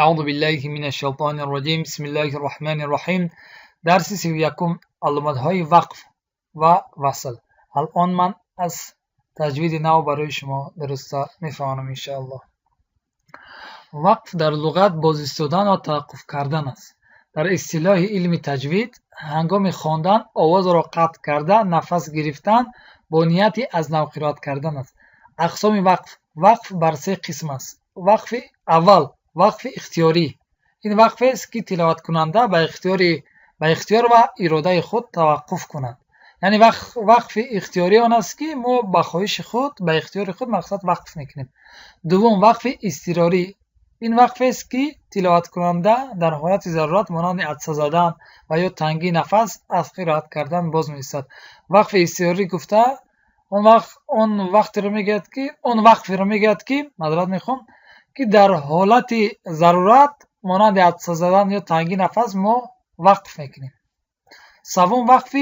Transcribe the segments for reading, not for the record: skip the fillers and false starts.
أعوذ بالله من الشیطان الرجیم. بسم الله الرحمن الرحیم. درس 31 علامت‌های وقف و وصل. الان من از تجوید نو برای شما درست می‌خوانم ان شاء الله. وقف در لغت باز ایستادن و توقف کردن است. در اصطلاح علم تجوید هنگام خواندن آواز را قطع کرده نفس گرفتن با نیتی از نو قرائت کردن است. اقسام وقف بر سه قسم است. وقف اول وقف اختیاری. این وقف است که تلاوت کننده به اختیار و اراده خود توقف کند. یعنی وقف اختیاری آن است که ما به خواهش خود به اختیار خود مقصد وقف میکنیم. دوم وقف اضطراری. این وقف است که تلاوت کننده در حالت ضرورت مانند عطسه زدن و یا تنگی نفس از قرائت کردن باز می‌ایستد. وقف اضطراری گفته اون وقف رو میگوید که معذرت میخوام که در حالت ضرورت مانند عطسه زدن یا تنگی نفس ما وقف میکنیم. سوم وقف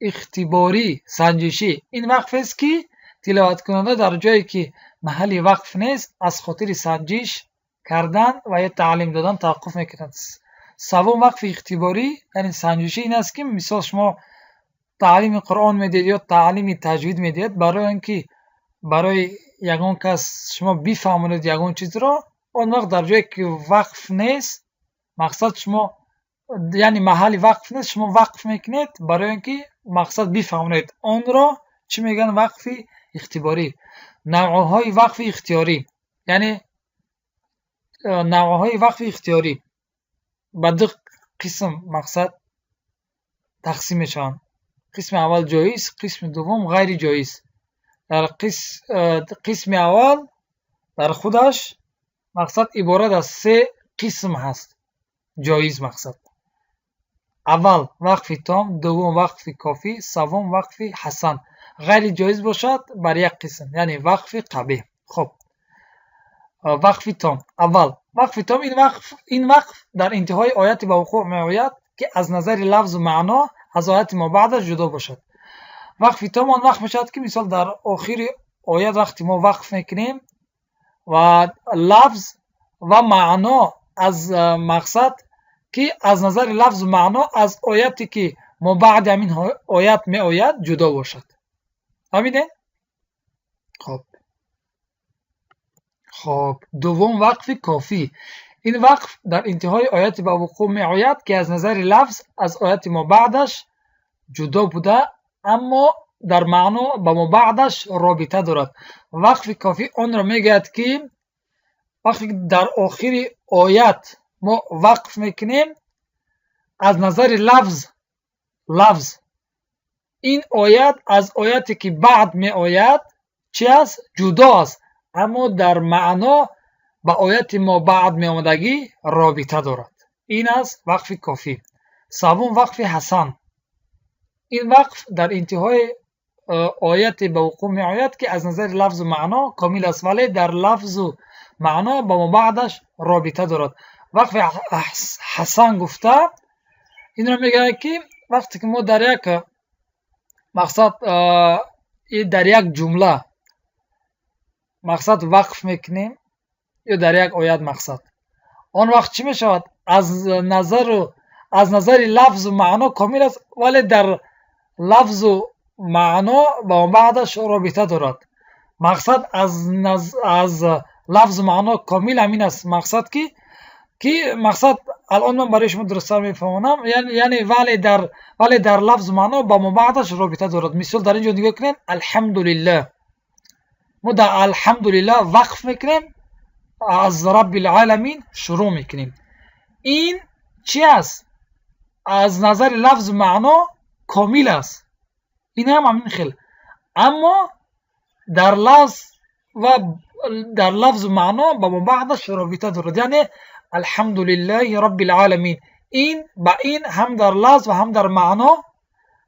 اختباری سنجشی. این وقف است که تلاوت کننده در جایی که محل وقف نیست از خاطر سنجش کردن و یا تعلیم دادن توقف میکنند. سوم وقف اختباری یعنی سنجشی این است که مثال شما تعلیم قرآن میدید یا تعلیم تجوید میدید برای اینکه برای یگان کس شما بفهمونید یگان چیز را، اون وقت در جایی که وقف نیست مقصد شما یعنی محل وقف نیست شما وقف میکنید برای اینکه مقصد بفهمونید اون را چی میگن وقف اختباری. نوعهای وقف اختیاری یعنی نوعهای وقف اختیاری به دو قسم مقصد تقسیم میشن. قسم اول جایز، قسم دوم غیر جایز. در قسم اول در خودش مقصد عبارت از سه قسم هست. جایز مقصد اول وقف تام، دوم وقف کافی، سوم وقف حسن. غیر جایز باشد بر یک قسم یعنی وقف قبیح. خب وقف تام اول وقف تام این وقف در انتهای آیت به وقوع میآید که از نظر لفظ و معنا از آیت ما بعدش جدا باشد. وقف تام آن وقت میشد که مثال در آخر آیت وقتی ما وقف میکنیم و لفظ و معنا از مقصد که از نظر لفظ و معنا از آیتی که ما بعد همین آیت می آید جدا باشد. فهمیدین؟ خب دوم وقف کافی. این وقف در انتهای آیت به وقوع می آید که از نظر لفظ از آیت ما بعدش جدا بوده اما در معنا با ما بعدش رابطه دارد. وقف کافی اون را میگوید که وقتی در آخر آیت ما وقف میکنیم از نظر لفظ این آیت از آیتی که بعد می آید چی است؟ جدا است اما در معنا با آیت ما بعد می آمدگی رابطه دارد. این است وقف کافی. سوم وقف حسن. این وقف در انتهای آیت به وقوع می آید که از نظر لفظ و معنا کامل است ولی در لفظ و معنا با ما بعدش رابطه دارد. وقف حسن گفته این را میگه که وقتی که ما در یک مقصد در یک جمله مقصد وقف میکنیم یا در یک آیت مقصد آن وقت چی میشود؟ از نظر لفظ و معنا کامل است ولی در لفظ و معنا با بعدش رابطه دارد. مقصد از لفظ و معنا کامل همین است. مقصد که مقصد الان من برای شما درست میفهمونم یعنی ولی در لفظ و معنا با ما بعدش رابطه دارد. مثال در اینجا نگاه کنین الحمدلله. ما در الحمدلله وقف میکنیم از رب العالمین شروع میکنیم. این چی است؟ از نظر لفظ و معنا کامل است. این هم همین خیل اما در لفظ و معنا با ما بعدش رابطه دارد. یعنی الحمدلله رب العالمین این با این هم در لفظ و هم در معنا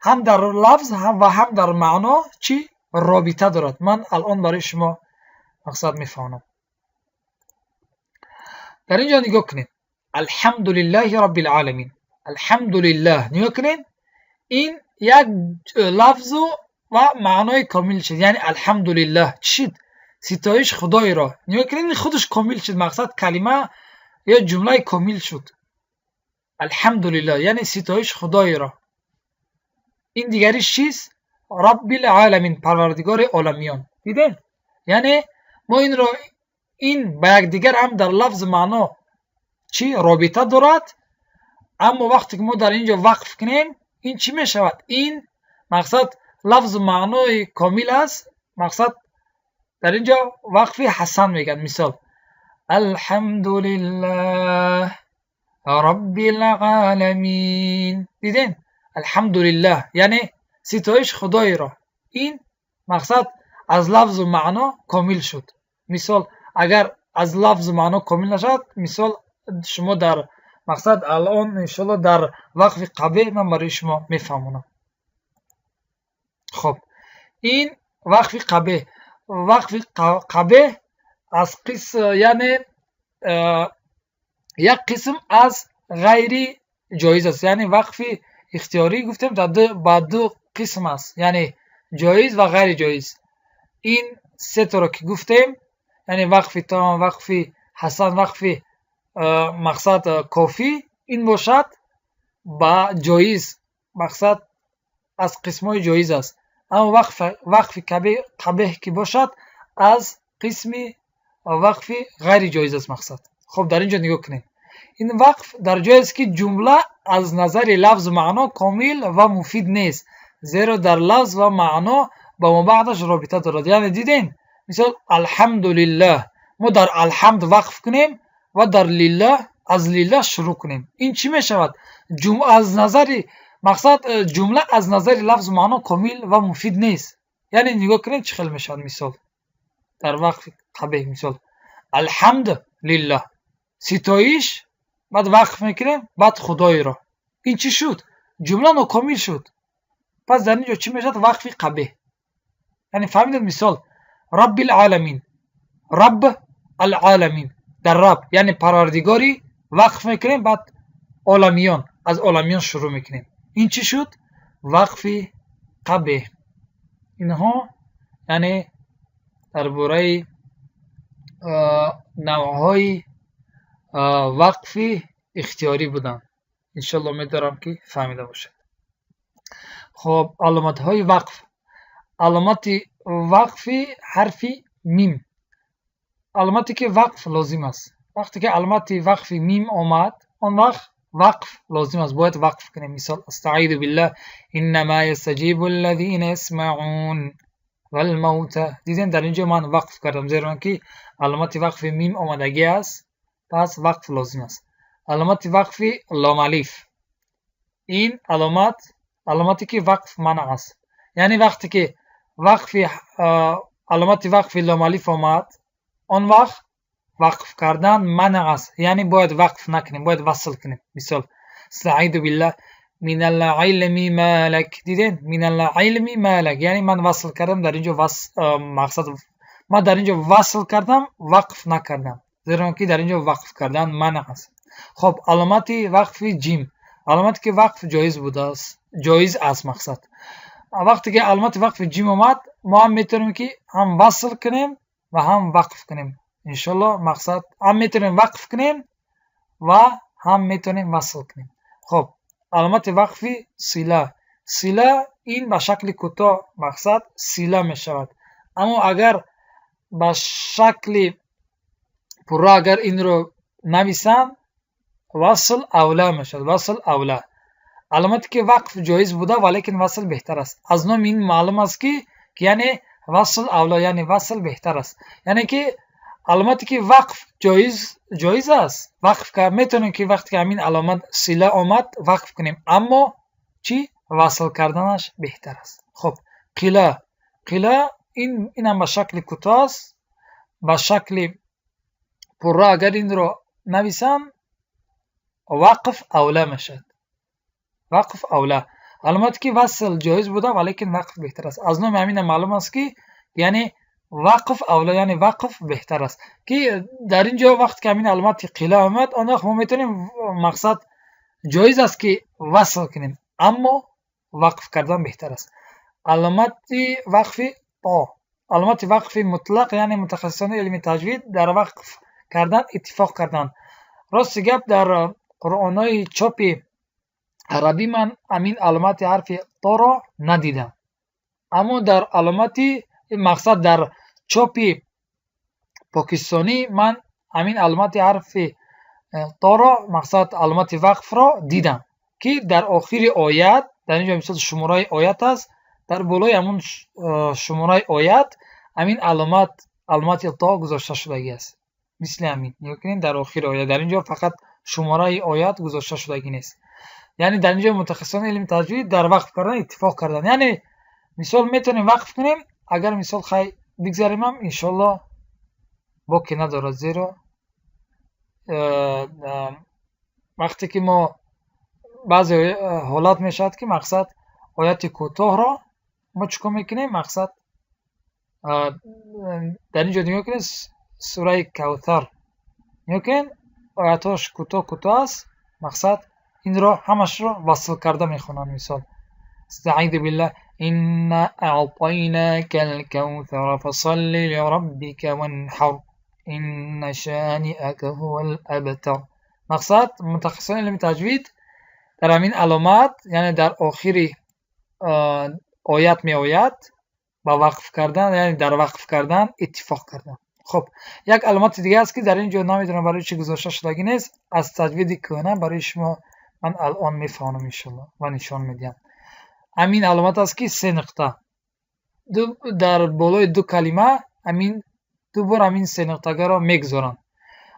هم در لفظ و هم در معنا چی رابطه دارد. من الان برای شما مقصد میفهمم. در اینجا نگاه کنید الحمدلله رب العالمین. الحمدلله نگاه کنید این یک لفظ و معنای کامل شد. یعنی الحمدلله چی؟ ستایش خدای را. نگاه کنید خودش کامل شد. مقصد کلمه یا جمله کامل شد. الحمدلله یعنی ستایش خدای را. این دیگریش چیست؟ رب العالمین، پروردگار عالمیان. دیدین؟ یعنی ما این را این با یکدیگر هم در لفظ معنا چی رابطه دارد، اما وقتی که ما در اینجا وقف کنیم این چی می شود؟ این مقصد لفظ معنای کامل است. مقصد در اینجا وقفی حسن میگن. مثال الحمدلله رب العالمین. دیدین؟ الحمدلله یعنی ستایش خدای را. این مقصد از لفظ و معنا کامل شد. مثال اگر از لفظ و معنا کامل نشد، مثال شما در مقصد الان انشالله در وقف قبه من برای شما میفهمونم. خب این وقف قبه. وقف قبه از قسم یعنی یک قسم از غیر جایز است. یعنی وقف اختیاری گفتیم در دو قسم است، یعنی جایز و غیر جایز. این سه تا را که گفتیم، یعنی وقف تمام، وقف حسن، وقف مقصد کافی، این باشد با جایز، مقصد از قسمای جایز است. اما وقف قبیح که باشد از قسم وقف غیر جایز است مقصد. خب در اینجا نگاه کنید. این وقف در جایی است که جمله از نظر لفظ معنا کامل و مفید نیست، زیرا در لفظ و معنا با ما بعدش رابطه دارد. یعنی دیدین مثال الحمدلله، ما در الحمد وقف کنیم و در لله از لله شروع کنیم، این چی می شود؟ از نظر مقصد جمله از نظر لفظ معنا کامل و مفید نیست. یعنی نگاه کنید چه خیلی می شود. مثال در وقف قبیح، مثال الحمد لله، ستایش، بعد وقف میکنیم بعد خدای را، این چی شد؟ جمله ناکامل شد. پس در اینجا چی میشد؟ وقف قبیح. یعنی فهمیدید؟ مثال رب العالمین، رب العالمین، در رب یعنی پروردگاری وقف میکنیم، بعد عالمیان، از عالمیان شروع میکنیم، این چی شد؟ وقف قبیح. اینها یعنی درباره نوعهای وقف اختیاری بودن. انشالله میدارم که فهمیده باشید. خب علامت های وقف. علامت وقف حرف میم. علامتی که وقف لازم است. وقتی که علامت وقف میم آمد، آن وقت وقف لازم است، باید وقف کنیم. مثال استعیذ بالله انما یستجیب الذین یسمعون والموتى. دیدین در اینجا من وقف کردم زیرا که علامت وقف میم آمدگی است، پس وقف لازم است. علامت وقف لام الف، این علامتی که وقف منع است. یعنی وقتی که علامت وقف لام الف آمد، آن وقت وقف کردن منع است، یعنی باید وقف نکنیم، باید وصل کنیم. مثال استعیذ بالله من العلم ما لک. دیدین؟ من العلم ما لک یعنی من وصل کردم در اینجا، مقصد ما در اینجا وصل کردم، وقف نکردم، زیرا که در اینجا وقف کردن منع است. خب علامت وقف جیم، علامتی که وقف جایز بوده است، جایز است. مقصد وقتی که علامت وقف جیم اومد، ما هم میتونیم که هم وصل کنیم و هم وقف کنیم. انشالله مقصد هم میتونیم وقف کنیم و هم میتونیم وصل کنیم. خب علامت وقف صله. صله این به شکل کوتاه مقصد صله می شود، اما اگر به شکل پورا اگر این رو نویسن، وصل اوله می شود. وصل اوله. علامتی که وقف جایز بوده ولیکن وصل بهتر است. از نام این معلوم است که یعنی وصل اوله یعنی وصل بهتر است. یعنی که علامتی که وقف جایز است، وقف که میتونیم که وقتی که همین علامت صله آمد وقف کنیم، اما چی؟ وصل کردنش بهتر است. خب قله این هم به شکل کوتاه است، به شکل پورا اگر این رو نویسم وقف اوله میشد. وقف اوله. علامتی که وصل جایز بوده ولیکن وقف بهتر است. از نام همین معلوم است که یعنی وقف اولا یعنی وقف بهتر است. که در اینجا وقت که همین علامت قله آمد، آن وقت ما میتونیم مقصد جایز است که وصل کنیم، اما وقف کردن بهتر است. علامت وقف تا. علامت وقف مطلق یعنی متخصصان علم تجوید در وقف کردن اتفاق کردن. راستی گپ در قرآن‌های چاپی عربی من همین علامت حرف تا را ندیدم، اما در علامتی مقصد در چاپی پاکستانی من همین علامت حرف تا را مقصد علامت وقف را دیدم که در آخر آیت، در اینجا مثال شماره آیت است، در بالای همون شماره آیت همین علامت تا گذاشته شده است. مثل همین می‌بینید در آخر آیت، در اینجا فقط شماره آیت گذاشته شده نیست. یعنی در اینجا متخصصان علم تجوید در وقف کردن اتفاق کردن. یعنی مثال میتونیم وقف کنیم، اگر مثال خیلی بگذاریم هم انشالله باکی ندارد، زیرا وقتی که ما بعضی حالات میشد که مقصد آیت کوتاه را ما چکار میکنیم، مقصد در اینجا نگاه کنید سوره کوثر نگاه کنید، آیاتش کوتاه است، مقصد این را همش را وصل کرده میخونن. مثال استعیذ بالله إنا أعطيناك الكوثر فصل لربك وانحر إن شانئك هو الأبتر. مقصد متخصصان علم تجوید در همین علامات، یعنی در آخر آیت می آید با وقف کردن، یعنی در وقف کردن اتفاق کردن. خب یک علامت دیگه است که در اینجا نمیدونم برای چی گذاشته شده نیست، از تجوید کهنه برای شما من الان میفهمم انشالله و نشان میدم. همین علامت است که 3 نقطه در بالای 2 کلمه همین دو بار همین 3 نقطه را میگذارن.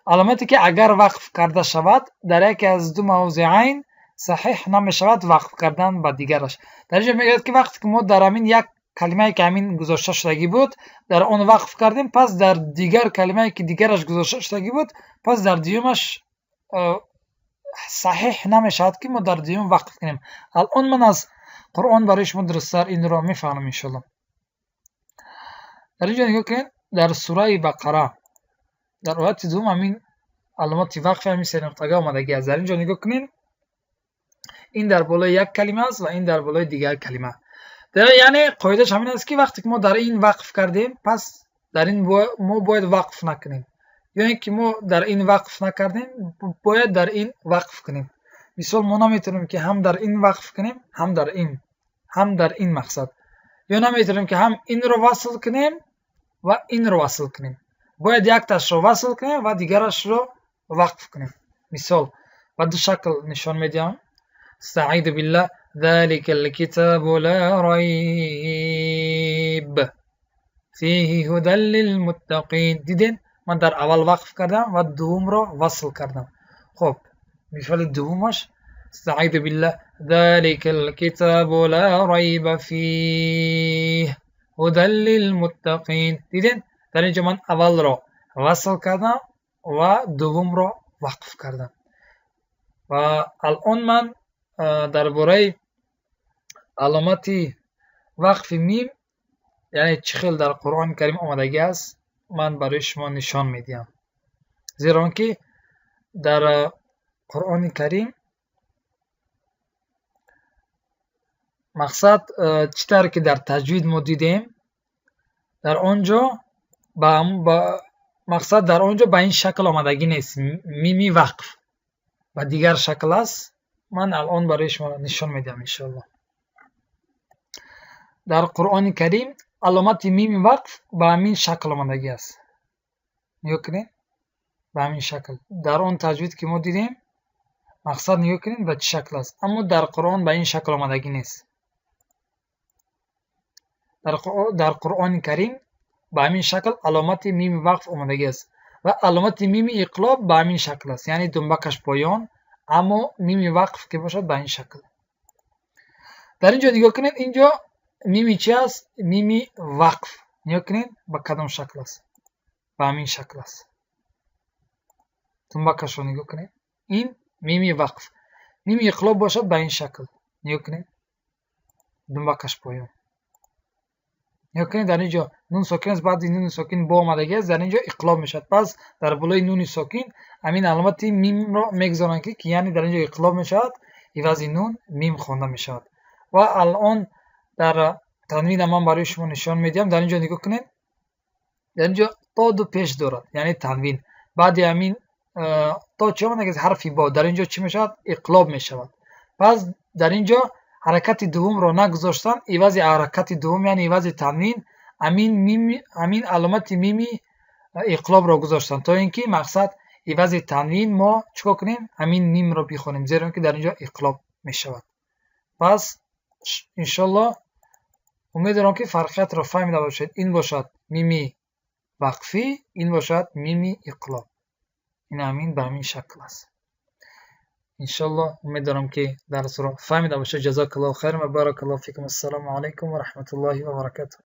علامتی که اگر وقف کرده شود در یکی از 2 موضعین صحیح نمی شود وقف کردن به دیگرش. در اینجا میگه که وقتی که ما در همین یک کلمه که همین گذاشته شدگی بود در آن وقف کردیم، پس در دیگر کلمه که دیگرش گذاشته شدگی بود پس در دیومش صحیح نمی شود که ما در دیوم وقف کنیم. الان من از قرآن برای شما درست‌تر این را میفهمم انشالله. در اینجا نگاه کنید در سوره بقره در آیت دوم همین علامت وقف همین 3 نقطه آمدگی است. در اینجا نگاه کنید این در بالای یک کلمه است و این در بالای دیگر کلمه. یعنی قاعدهش همین است که وقتی که ما در این وقف کردیم پس در این ما باید وقف نکنیم، یا اینکه ما در این وقف نکردیم باید در این وقف کنیم. مثال ما نمیتونیم که هم در این وقف کنیم هم در این مقصد، یا نمیتونیم که هم این رو وصل کنیم و این رو وصل کنیم، باید یک تاش رو وصل کنیم و دیگرش رو وقف کنیم. مثال و 2 شکل نشان میدم. استعیذ بالله ذلك الكتاب لا ريب فيه هدى للمتقين. دیدین من در اول وقف کردم و دوم را وصل کردم. خب مثال دومش استعیذ بالله ذلك الكتاب لا ريب فيه هدى للمتقين. دیدین در اینجا من اول را وصل کردم و دوم را وقف کردم. و الان من درباره علامت وقف میم یعنی چه خیلی در قرآن کریم آمدگی است من برای شما نشان میدم، زیرا که در قرآن کریم مقصد چطور که در تجوید ما دیدیم در آنجا مقصد در آنجا به این شکل آمدگی نیست، میمی وقف و دیگر شکل است. من الان برای شما نشان میدم انشاءالله. در قرآن کریم علامت میم وقف به همین شکل آمدگی است. نگاه کنید به همین شکل در اون تجوید که ما دیدیم مقصد نگاه کنید به چه شکل است، اما در قرآن به این شکل آمدگی نیست. در قرآن کریم به همین شکل علامت میم وقف آمدگی است و علامت میم اقلاب به همین شکل است، یعنی دنبکش پایان، اما میم وقف که باشد به این شکل. در اینجا نگاه کنید اینجا میمی چی است؟ میمی وقف. نگاه کنید به کدام شکل است؟ به همین شکل است. دنبکش رو نگاه کنید، این میمی وقف. میمی اقلاب باشد به این شکل. نگاه کنید دنبکش پایان. نگاه کنید در اینجا نون ساکن است، بعد این نون ساکن با آمدگی است، در اینجا اقلاب میشد. پس در بالای نون ساکن همین علامت میم را میگذارن که یعنی در اینجا اقلاب میشد، عوض نون میم خوانده میشد. و الان در تنوین من برای شما نشان میدم. در اینجا نگاه کنید در اینجا تا 2 پیش دارد، یعنی تنوین. بعد همین تا چه آمده که حرفی با در اینجا چی میشود؟ اقلاب میشود. پس در اینجا حرکت دوم رو نگذاشتن، عوض حرکت دوم یعنی عوض تنوین همین علامت میمی اقلاب رو گذاشتن تا اینکه مقصد عوض تنوین ما چیکار کنیم؟ همین میم رو بخونیم، زیرا که در اینجا اقلاب میشود. پس انشالله امیدوارم که فرقیت رو فهمیده باشید. این باشد میمی وقفی، این باشد میمی اقلاب. این همین به همین شکل است. انشالله امیدوارم که درس رو فهمیده باشید. جزاک الله خیر و بارک الله فیکم. السلام علیکم و رحمت الله و برکاته.